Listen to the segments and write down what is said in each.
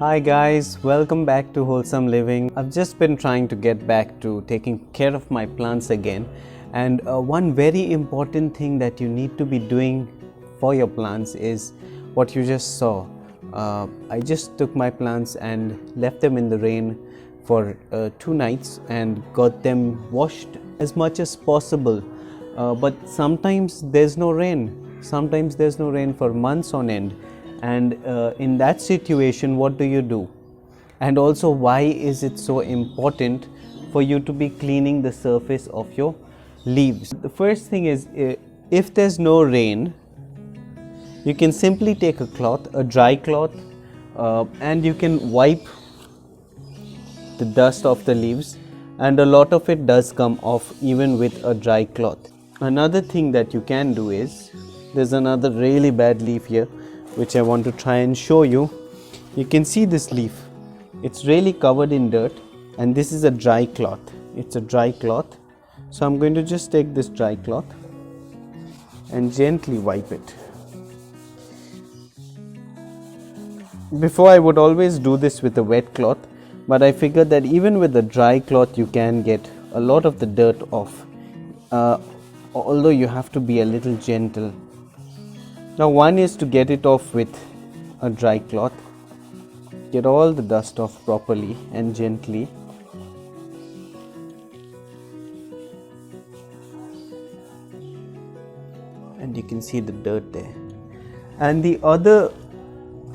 Hi guys, welcome back to Wholesome Living. I've just been trying to get back to taking care of my plants again, and one very important thing that you need to be doing for your plants is what you just saw. I just took my plants and left them in the rain for 2 nights and got them washed as much as possible. But sometimes there's no rain. Sometimes there's no rain for months on end. And in that situation, what do? And also, why is it so important for you to be cleaning the surface of your leaves? The first thing is, if there's no rain, you can simply take a cloth, a dry cloth, and you can wipe the dust off the leaves, and a lot of it does come off even with a dry cloth. Another thing that you can do is, there's another really bad leaf here which I want to try and show you. You can see this leaf, it's really covered in dirt, and this is a dry cloth. It's a dry cloth, so I'm going to just take this dry cloth and gently wipe it. Before I would always do this with a wet cloth, but I figured that even with a dry cloth you can get a lot of the dirt off, although you have to be a little gentle. Now, one is to get it off with a dry cloth, get all the dust off properly and gently. And you can see the dirt there. And the other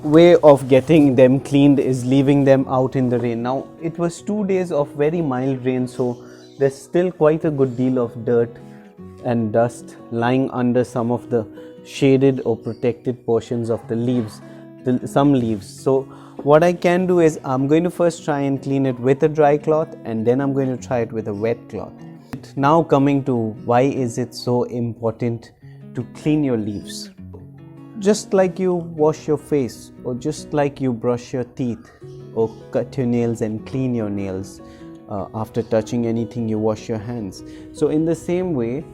way of getting them cleaned is leaving them out in the rain. Now, it was 2 days of very mild rain, so there's still quite a good deal of dirt and dust lying under some of the shaded or protected portions of the leaves, some leaves. So what I can do is, I'm going to first try and clean it with a dry cloth, and then I'm going to try it with a wet cloth. Now coming to why is it so important to clean your leaves. Just like you wash your face, or just like you brush your teeth, or cut your nails and clean your nails, after touching anything you wash your hands. So in the same way,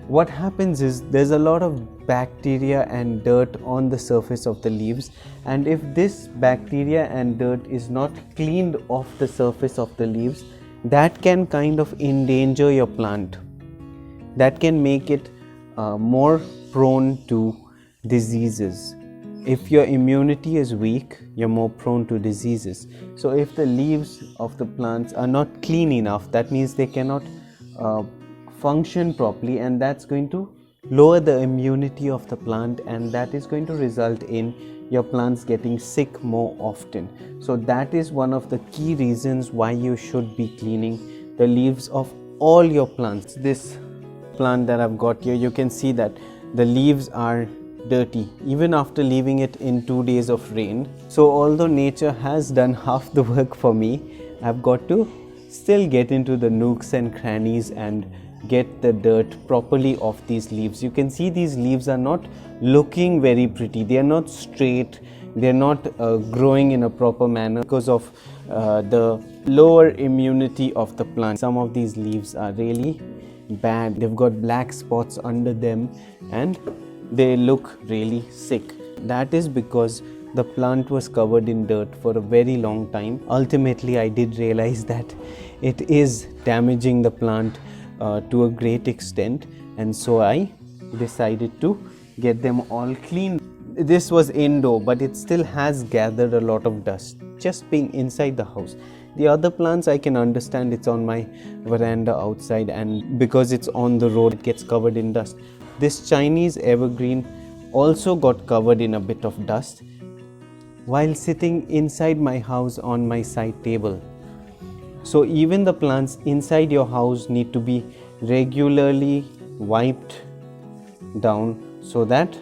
what happens is, there's a lot of bacteria and dirt on the surface of the leaves, and if this bacteria and dirt is not cleaned off the surface of the leaves, that can kind of endanger your plant. That can make it more prone to diseases. If your immunity is weak, you're more prone to diseases. So if the leaves of the plants are not clean enough, that means they cannot function properly, and that's going to lower the immunity of the plant, and that is going to result in your plants getting sick more often. So that is one of the key reasons why you should be cleaning the leaves of all your plants. This plant that I've got here, you can see that the leaves are dirty even after leaving it in 2 days of rain. So although nature has done half the work for me, I've got to still get into the nooks and crannies and get the dirt properly off these leaves. You can see these leaves are not looking very pretty. They are not straight. They are not growing in a proper manner because of the lower immunity of the plant. Some of these leaves are really bad. They've got black spots under them and they look really sick. That is because the plant was covered in dirt for a very long time. Ultimately, I did realize that it is damaging the plant to a great extent, and so I decided to get them all clean. This was indoor, but it still has gathered a lot of dust just being inside the house. The other plants, I can understand, it's on my veranda outside, and because it's on the road, it gets covered in dust. This Chinese evergreen also got covered in a bit of dust while sitting inside my house on my side table. So even the plants inside your house need to be regularly wiped down so that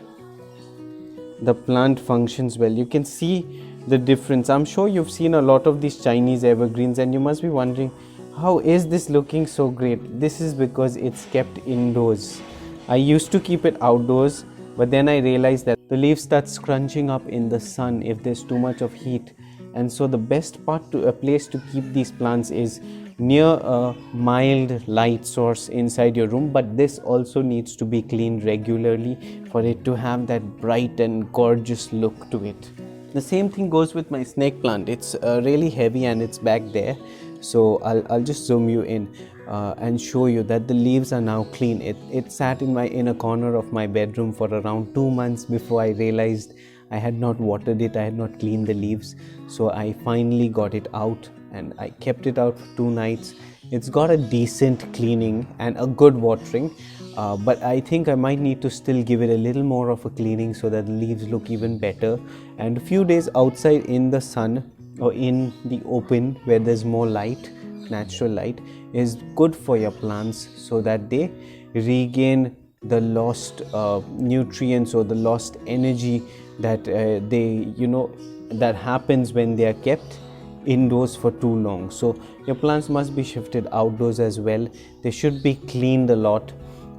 the plant functions well. You can see the difference. I'm sure you've seen a lot of these Chinese evergreens and you must be wondering, how is this looking so great? This is because it's kept indoors. I used to keep it outdoors, but then I realized that the leaves start scrunching up in the sun if there's too much of heat. And so the best place to keep these plants is near a mild light source inside your room, but this also needs to be cleaned regularly for it to have that bright and gorgeous look to it. The same thing goes with my snake plant. It's really heavy and it's back there, so I'll just zoom you in and show you that the leaves are now clean. It sat in a corner of my bedroom for around 2 months before I realized I had not watered it, I had not cleaned the leaves. So I finally got it out and I kept it out for 2 nights. It's got a decent cleaning and a good watering, but I think I might need to still give it a little more of a cleaning so that the leaves look even better. And a few days outside in the sun or in the open where there's more light, natural light, is good for your plants so that they regain the lost nutrients or the lost energy that that happens when they are kept indoors for too long. So your plants must be shifted outdoors as well. They should be cleaned a lot.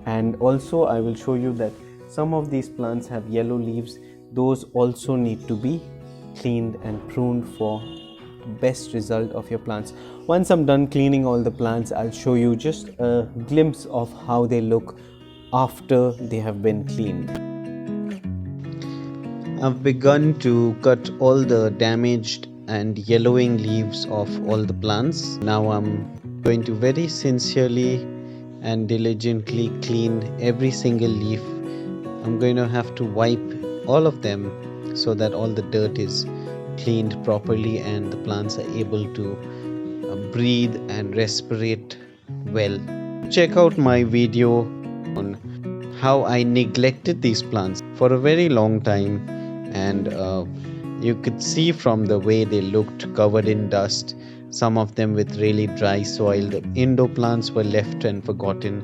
And also I will show you that some of these plants have yellow leaves. Those also need to be cleaned and pruned for best result of your plants. Once I'm done cleaning all the plants, I'll show you just a glimpse of how they look after they have been cleaned. I've begun to cut all the damaged and yellowing leaves of all the plants. Now I'm going to very sincerely and diligently clean every single leaf. I'm going to have to wipe all of them so that all the dirt is cleaned properly and the plants are able to breathe and respirate well. Check out my video on how I neglected these plants for a very long time, and you could see from the way they looked covered in dust, some of them with really dry soil. The indoor plants were left and forgotten.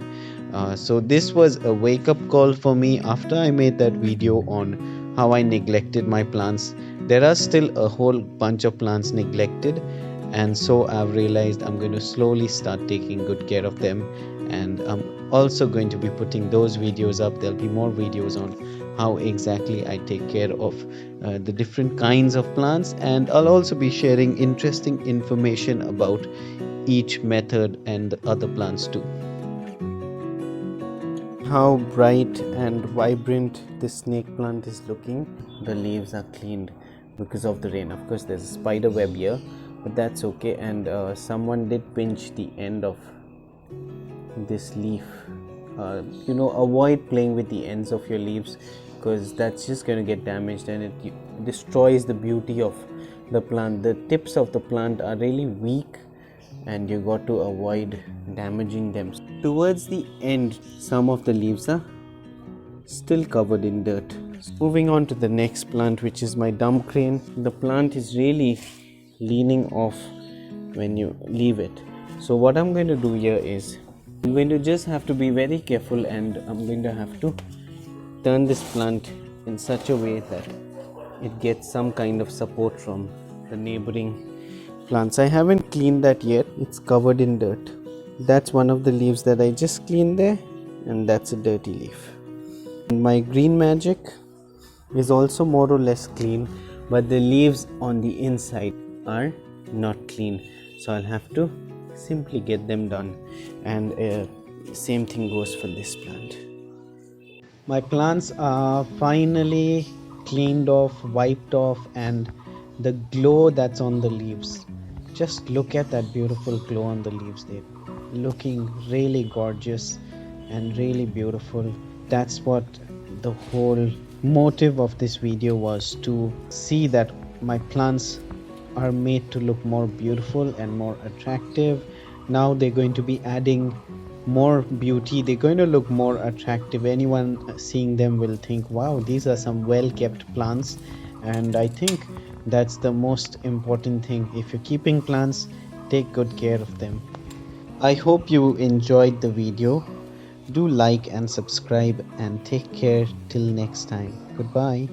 So this was a wake-up call for me after I made that video on how I neglected my plants. There are still a whole bunch of plants neglected, and so I've realized I'm going to slowly start taking good care of them, and I'm also going to be putting those videos up. There'll be more videos on how exactly I take care of the different kinds of plants, and I'll also be sharing interesting information about each method and the other plants too. How bright and vibrant this snake plant is looking. The leaves are cleaned because of the rain. Of course there's a spider web here, but that's okay. And someone did pinch the end of this leaf. Avoid playing with the ends of your leaves because that's just going to get damaged and it destroys the beauty of the plant. The tips of the plant are really weak and you got to avoid damaging them. Towards the end, some of the leaves are still covered in dirt. Moving on to the next plant, which is my dumb crane. The plant is really leaning off when you leave it. So what I'm going to do here is I'm going to just have to be very careful, and I'm going to have to turn this plant in such a way that it gets some kind of support from the neighboring plants. I haven't cleaned that yet. It's covered in dirt. That's one of the leaves that I just cleaned there, and that's a dirty leaf. And my green magic is also more or less clean, but the leaves on the inside are not clean, so I'll have to simply get them done. And same thing goes for this plant. My plants are finally cleaned off, wiped off, and the glow that's on the leaves, just look at that beautiful glow on the leaves. They're looking really gorgeous and really beautiful. That's what the whole motive of this video was, to see that my plants are made to look more beautiful and more attractive. Now they're going to be adding more beauty. They're going to look more attractive. Anyone seeing them will think, wow, these are some well kept plants. And I think that's the most important thing. If you're keeping plants, take good care of them. I hope you enjoyed the video. Do like and subscribe, and take care till next time. Goodbye.